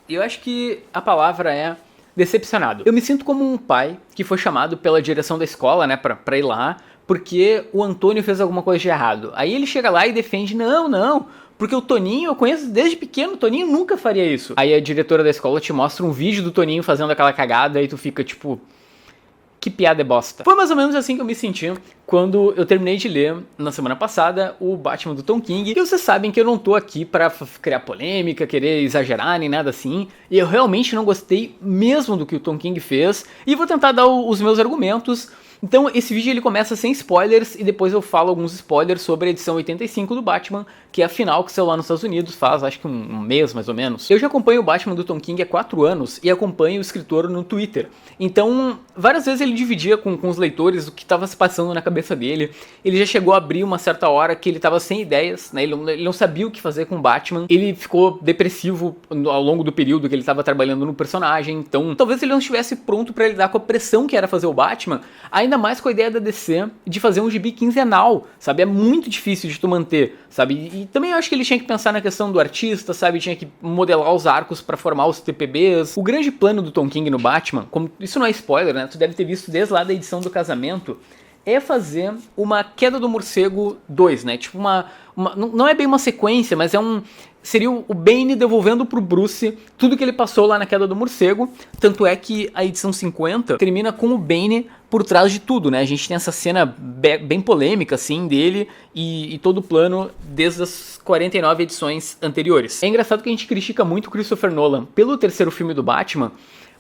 E eu acho que a palavra é decepcionado. Eu me sinto como um pai que foi chamado pela direção da escola, né, pra ir lá, porque o Antônio fez alguma coisa de errado. Aí ele chega lá e defende, não, porque o Toninho eu conheço desde pequeno, o Toninho nunca faria isso. Aí a diretora da escola te mostra um vídeo do Toninho fazendo aquela cagada e tu fica tipo... Que piada é bosta. Foi mais ou menos assim que eu me senti quando eu terminei de ler, na semana passada, o Batman do Tom King. E vocês sabem que eu não tô aqui pra criar polêmica, querer exagerar, nem nada assim. E eu realmente não gostei mesmo do que o Tom King fez. E vou tentar dar os meus argumentos. Então esse vídeo ele começa sem spoilers e depois eu falo alguns spoilers sobre a edição 85 do Batman, que é a final que saiu lá nos Estados Unidos faz acho que um mês mais ou menos. Eu já acompanho o Batman do Tom King há 4 anos e acompanho o escritor no Twitter. Então várias vezes ele dividia com os leitores o que estava se passando na cabeça dele. Ele já chegou a abrir uma certa hora que ele estava sem ideias, né? Ele não sabia o que fazer com o Batman. Ele ficou depressivo ao longo do período que ele estava trabalhando no personagem. Então talvez ele não estivesse pronto para lidar com a pressão que era fazer o Batman, ainda mais com a ideia da DC de fazer um gibi quinzenal, sabe? É muito difícil de tu manter, sabe? E também eu acho que ele tinha que pensar na questão do artista, sabe? Tinha que modelar os arcos pra formar os TPBs. O grande plano do Tom King no Batman, como isso não é spoiler, né? Tu deve ter visto desde lá da edição do casamento, é fazer uma Queda do Morcego 2, né? Tipo não é bem uma sequência, mas seria o Bane devolvendo pro Bruce tudo que ele passou lá na Queda do Morcego. Tanto é que a edição 50 termina com o Bane por trás de tudo, né? A gente tem essa cena bem polêmica, assim, dele e todo o plano desde as 49 edições anteriores. É engraçado que a gente critica muito o Christopher Nolan pelo terceiro filme do Batman,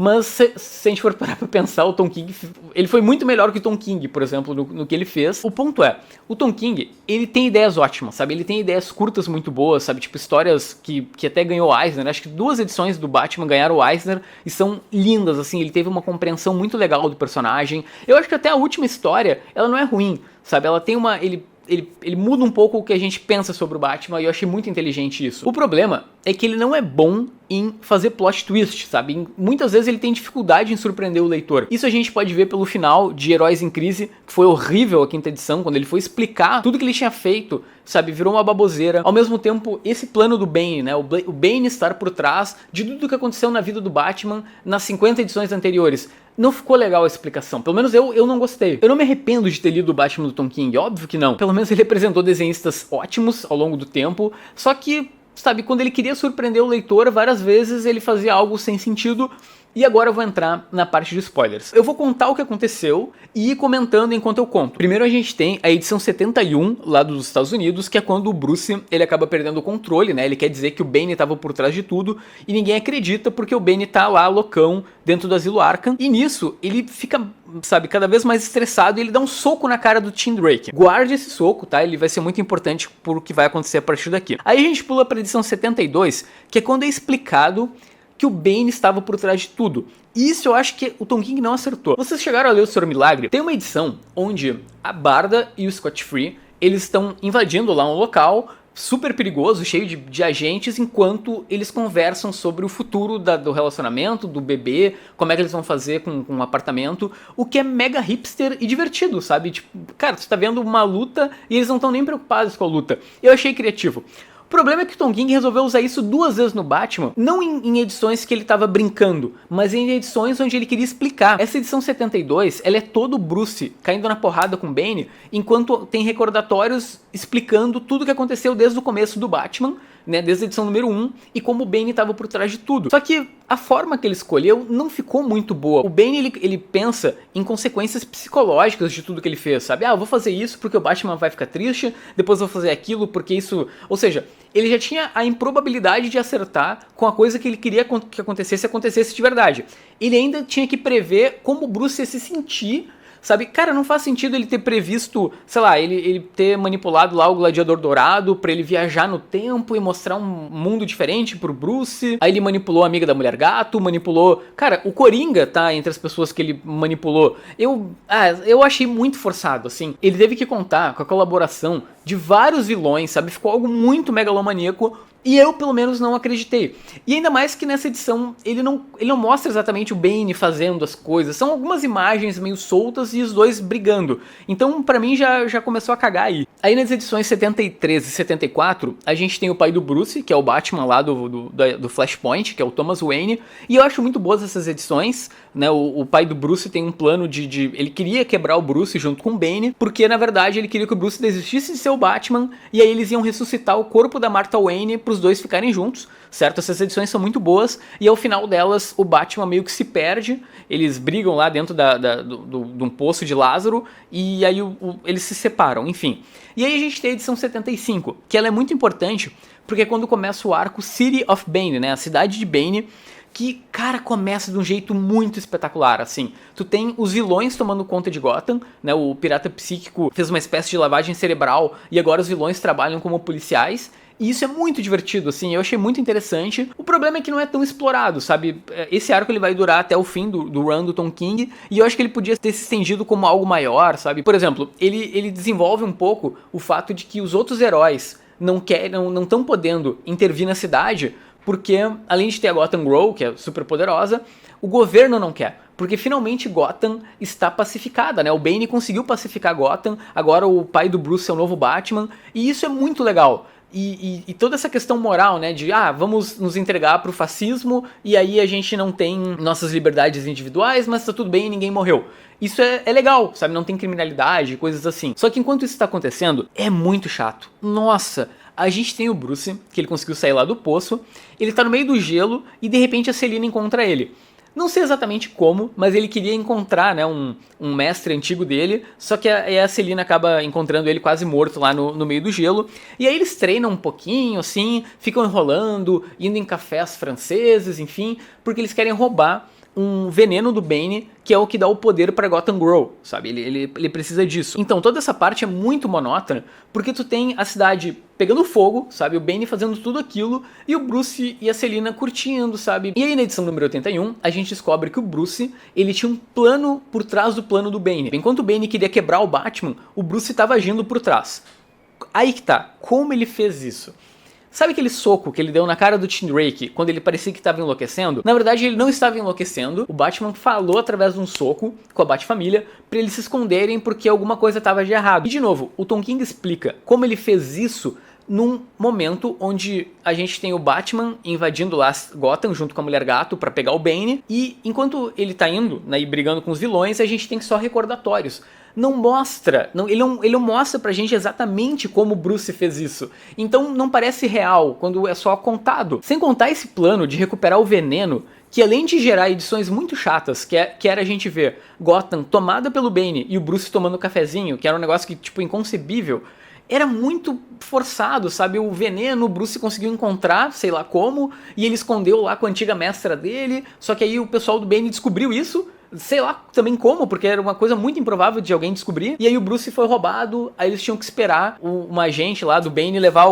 mas se a gente for parar pra pensar, o Tom King, ele foi muito melhor que o Tom King, por exemplo, no que ele fez. O ponto é, o Tom King, ele tem ideias ótimas, sabe? Ele tem ideias curtas muito boas, sabe? Tipo, histórias que até ganhou Eisner. Acho que 2 edições do Batman ganharam o Eisner e são lindas, assim. Ele teve uma compreensão muito legal do personagem. Eu acho que até a última história, ela não é ruim, sabe? Ela tem uma... Ele muda um pouco o que a gente pensa sobre o Batman e eu achei muito inteligente isso. O problema é que ele não é bom em fazer plot twist, sabe? Muitas vezes ele tem dificuldade em surpreender o leitor. Isso a gente pode ver pelo final de Heróis em Crise, que foi horrível a 5ª edição, quando ele foi explicar tudo que ele tinha feito, sabe? Virou uma baboseira. Ao mesmo tempo, esse plano do Bane, né? O Bane estar por trás de tudo que aconteceu na vida do Batman nas 50 edições anteriores. Não ficou legal a explicação. Pelo menos eu não gostei. Eu não me arrependo de ter lido o Batman do Tom King, óbvio que não. Pelo menos ele apresentou desenhistas ótimos ao longo do tempo, só que, sabe, quando ele queria surpreender o leitor, várias vezes ele fazia algo sem sentido. E agora eu vou entrar na parte de spoilers. Eu vou contar o que aconteceu e ir comentando enquanto eu conto. Primeiro a gente tem a edição 71 lá dos Estados Unidos, que é quando o Bruce ele acaba perdendo o controle, né? Ele quer dizer que o Bane estava por trás de tudo e ninguém acredita porque o Bane tá lá loucão dentro do asilo Arkham. E nisso ele fica, sabe, cada vez mais estressado e ele dá um soco na cara do Tim Drake. Guarde esse soco, tá? Ele vai ser muito importante por o que vai acontecer a partir daqui. Aí a gente pula pra edição 72, que é quando é explicado que o Bane estava por trás de tudo. E isso eu acho que o Tom King não acertou. Vocês chegaram a ler o Senhor Milagre? Tem uma edição onde a Barda e o Scott Free, eles estão invadindo lá um local super perigoso, cheio de agentes, enquanto eles conversam sobre o futuro do relacionamento, do bebê, como é que eles vão fazer com um apartamento, o que é mega hipster e divertido, sabe? Tipo, cara, você tá vendo uma luta e eles não estão nem preocupados com a luta. Eu achei criativo. O problema é que o Tom King resolveu usar isso 2 vezes no Batman, não em edições que ele tava brincando, mas em edições onde ele queria explicar. Essa edição 72, ela é todo o Bruce caindo na porrada com o Bane, enquanto tem recordatórios explicando tudo o que aconteceu desde o começo do Batman, né, desde a edição número 1, e como o Bane estava por trás de tudo. Só que a forma que ele escolheu não ficou muito boa. O Bane, ele pensa em consequências psicológicas de tudo que ele fez, sabe? Ah, eu vou fazer isso porque o Batman vai ficar triste, depois eu vou fazer aquilo porque isso... Ou seja, ele já tinha a improbabilidade de acertar com a coisa que ele queria que acontecesse de verdade. Ele ainda tinha que prever como o Bruce ia se sentir, sabe? Cara, não faz sentido ele ter previsto, sei lá, ele ter manipulado lá o Gladiador Dourado pra ele viajar no tempo e mostrar um mundo diferente pro Bruce. Aí ele manipulou a amiga da Mulher Gato, manipulou... Cara, o Coringa tá entre as pessoas que ele manipulou. Eu achei muito forçado, assim. Ele teve que contar com a colaboração de vários vilões, sabe? Ficou algo muito megalomaníaco E eu, pelo menos, não acreditei. E ainda mais que nessa edição ele não mostra exatamente o Bane fazendo as coisas. São algumas imagens meio soltas e os dois brigando. Então, pra mim, já começou a cagar aí. Aí nas edições 73 e 74, a gente tem o pai do Bruce, que é o Batman lá do Flashpoint, que é o Thomas Wayne. E eu acho muito boas essas edições, né? O pai do Bruce tem um plano ele queria quebrar o Bruce junto com o Bane, porque na verdade ele queria que o Bruce desistisse de ser o Batman, e aí eles iam ressuscitar o corpo da Martha Wayne pros dois ficarem juntos, certo? Essas edições são muito boas, e ao final delas o Batman meio que se perde, eles brigam lá dentro de um poço de Lázaro, e aí eles se separam, enfim. E aí a gente tem a edição 75, que ela é muito importante, porque é quando começa o arco City of Bane, né? A cidade de Bane, que, cara, começa de um jeito muito espetacular, assim. Tu tem os vilões tomando conta de Gotham, né? O pirata psíquico fez uma espécie de lavagem cerebral e agora os vilões trabalham como policiais. E isso é muito divertido, assim, eu achei muito interessante. O problema é que não é tão explorado, sabe? Esse arco ele vai durar até o fim do run do Tom King, e eu acho que ele podia ter se estendido como algo maior, sabe? Por exemplo, ele desenvolve um pouco o fato de que os outros heróis não estão podendo intervir na cidade, porque além de ter a Gotham Grow, que é super poderosa, o governo não quer. Porque finalmente Gotham está pacificada, né? O Bane conseguiu pacificar Gotham, agora o pai do Bruce é o novo Batman, e isso é muito legal. E toda essa questão moral, né, de vamos nos entregar pro fascismo e aí a gente não tem nossas liberdades individuais, mas tá tudo bem e ninguém morreu. Isso é legal, sabe, não tem criminalidade, coisas assim. Só que enquanto isso tá acontecendo, é muito chato. Nossa, a gente tem o Bruce, que ele conseguiu sair lá do poço, ele tá no meio do gelo e de repente a Selina encontra ele. Não sei exatamente como, mas ele queria encontrar, né, um mestre antigo dele, só que a Selina acaba encontrando ele quase morto lá no meio do gelo. E aí eles treinam um pouquinho, assim, ficam enrolando, indo em cafés franceses, enfim, porque eles querem roubar um veneno do Bane, que é o que dá o poder para Gotham Grow, sabe? Ele precisa disso. Então toda essa parte é muito monótona, porque tu tem a cidade pegando fogo, sabe? O Bane fazendo tudo aquilo, e o Bruce e a Selina curtindo, sabe? E aí na edição número 81, a gente descobre que o Bruce, ele tinha um plano por trás do plano do Bane. Enquanto o Bane queria quebrar o Batman, o Bruce estava agindo por trás. Aí que tá, como ele fez isso? Sabe aquele soco que ele deu na cara do Tim Drake quando ele parecia que estava enlouquecendo? Na verdade ele não estava enlouquecendo, o Batman falou através de um soco com a Bat-família para eles se esconderem porque alguma coisa estava de errado. E de novo, o Tom King explica como ele fez isso num momento onde a gente tem o Batman invadindo lá Gotham junto com a Mulher Gato pra pegar o Bane, e enquanto ele tá indo, né, e brigando com os vilões, a gente tem só recordatórios. Não mostra, ele não mostra pra gente exatamente como o Bruce fez isso. Então não parece real quando é só contado. Sem contar esse plano de recuperar o veneno, que além de gerar edições muito chatas, que era a gente ver Gotham tomada pelo Bane e o Bruce tomando cafezinho, que era um negócio que, tipo, inconcebível, era muito forçado, sabe? O veneno o Bruce conseguiu encontrar, sei lá como, e ele escondeu lá com a antiga mestra dele, só que aí o pessoal do Bane descobriu isso, sei lá também como, porque era uma coisa muito improvável de alguém descobrir, e aí o Bruce foi roubado, aí eles tinham que esperar uma agente lá do Bane levar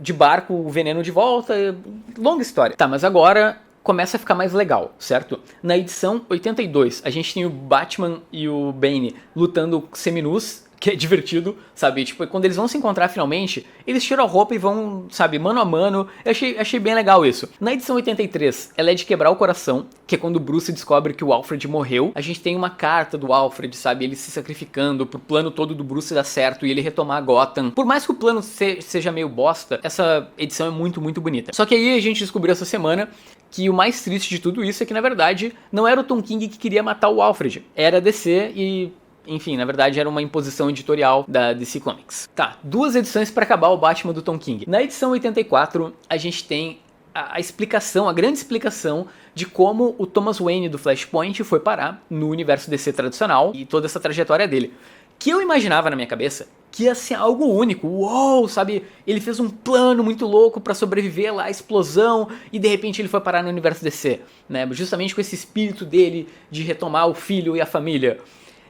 de barco o veneno de volta, longa história. Tá, mas agora começa a ficar mais legal, certo? Na edição 82, a gente tem o Batman e o Bane lutando seminus, que é divertido, sabe? Tipo, quando eles vão se encontrar finalmente, eles tiram a roupa e vão, sabe, mano a mano. Eu achei bem legal isso. Na edição 83, ela é de quebrar o coração, que é quando o Bruce descobre que o Alfred morreu. A gente tem uma carta do Alfred, sabe? Ele se sacrificando pro plano todo do Bruce dar certo e ele retomar Gotham. Por mais que o plano seja meio bosta, essa edição é muito, muito bonita. Só que aí a gente descobriu essa semana que o mais triste de tudo isso é que, na verdade, não era o Tom King que queria matar o Alfred. Era a DC e... enfim, na verdade era uma imposição editorial da DC Comics. Tá, 2 edições para acabar o Batman do Tom King. Na edição 84, a gente tem a explicação, a grande explicação de como o Thomas Wayne do Flashpoint foi parar no universo DC tradicional e toda essa trajetória dele. Que eu imaginava na minha cabeça que ia ser algo único. Uou, sabe? Ele fez um plano muito louco pra sobreviver lá à explosão e de repente ele foi parar no universo DC, né? Justamente com esse espírito dele de retomar o filho e a família.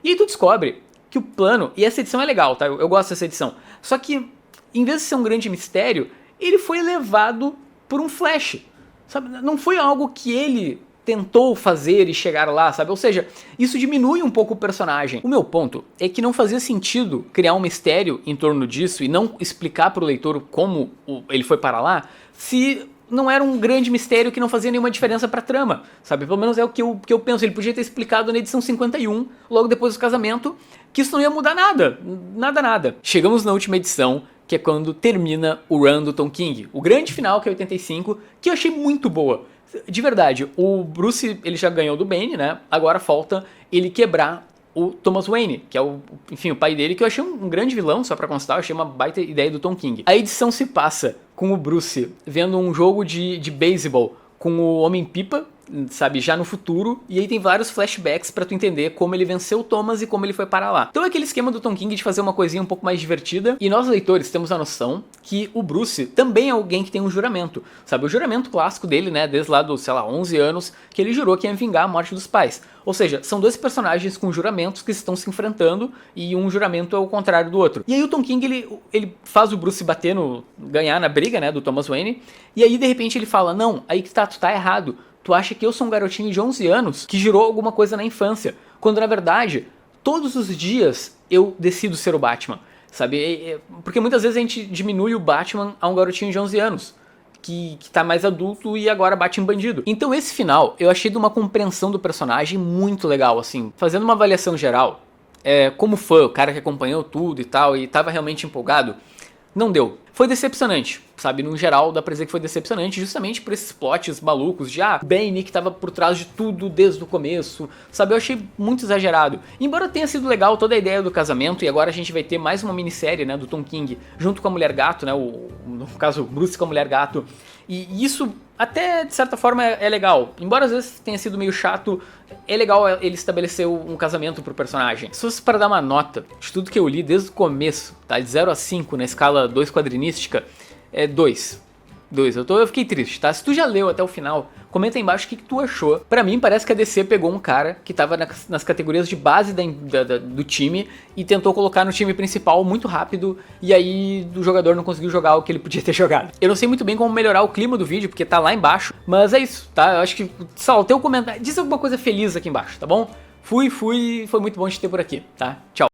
E aí tu descobre que o plano, e essa edição é legal, tá? Eu gosto dessa edição. Só que, em vez de ser um grande mistério, ele foi levado por um flash. Sabe? Não foi algo que ele tentou fazer e chegar lá, sabe? Ou seja, isso diminui um pouco o personagem. O meu ponto é que não fazia sentido criar um mistério em torno disso e não explicar pro leitor como ele foi para lá, se não era um grande mistério que não fazia nenhuma diferença pra trama, sabe? Pelo menos é o que eu penso. Ele podia ter explicado na edição 51, logo depois do casamento, que isso não ia mudar nada. Nada. Chegamos na última edição, que é quando termina o run do Tom King. O grande final, que é 85, que eu achei muito boa. De verdade, o Bruce, ele já ganhou do Bane, né? Agora falta ele quebrar o Thomas Wayne, que é o pai dele, que eu achei um grande vilão, só pra constar, eu achei uma baita ideia do Tom King. A edição se passa com o Bruce vendo um jogo de beisebol com o Homem-Pipa, sabe, já no futuro, e aí tem vários flashbacks pra tu entender como ele venceu o Thomas e como ele foi parar lá. Então é aquele esquema do Tom King de fazer uma coisinha um pouco mais divertida, e nós leitores temos a noção que o Bruce também é alguém que tem um juramento, sabe, o juramento clássico dele, né, desde lá dos, sei lá, 11 anos, que ele jurou que ia vingar a morte dos pais. Ou seja, são dois personagens com juramentos que estão se enfrentando e um juramento é o contrário do outro. E aí o Tom King, ele faz o Bruce ganhar na briga, né, do Thomas Wayne, e aí de repente ele fala, não, aí que tá, tu tá errado. Tu acha que eu sou um garotinho de 11 anos que jurou alguma coisa na infância, quando na verdade, todos os dias eu decido ser o Batman, sabe? Porque muitas vezes a gente diminui o Batman a um garotinho de 11 anos, que tá mais adulto e agora bate em bandido. Então esse final eu achei de uma compreensão do personagem muito legal, assim. Fazendo uma avaliação geral, como fã, o cara que acompanhou tudo e tal, e tava realmente empolgado, não deu. Foi decepcionante, sabe? No geral, dá pra dizer que foi decepcionante justamente por esses plots malucos de Bane que tava por trás de tudo desde o começo, sabe? Eu achei muito exagerado. Embora tenha sido legal toda a ideia do casamento, e agora a gente vai ter mais uma minissérie, né, do Tom King, junto com a Mulher Gato, né, no caso, Bruce com a Mulher Gato, e isso até, de certa forma, é legal. Embora às vezes tenha sido meio chato, é legal ele estabelecer um casamento pro personagem. Se fosse para dar uma nota de tudo que eu li desde o começo, tá? De 0 a 5 na escala 2 quadrinística, é 2. Eu fiquei triste, tá? Se tu já leu até o final, comenta aí embaixo o que tu achou. Pra mim, parece que a DC pegou um cara que tava nas categorias de base do time e tentou colocar no time principal muito rápido, e aí o jogador não conseguiu jogar o que ele podia ter jogado. Eu não sei muito bem como melhorar o clima do vídeo, porque tá lá embaixo, mas é isso, tá? Eu acho que só o teu comentário, diz alguma coisa feliz aqui embaixo, tá bom? Foi muito bom te ter por aqui, tá? Tchau.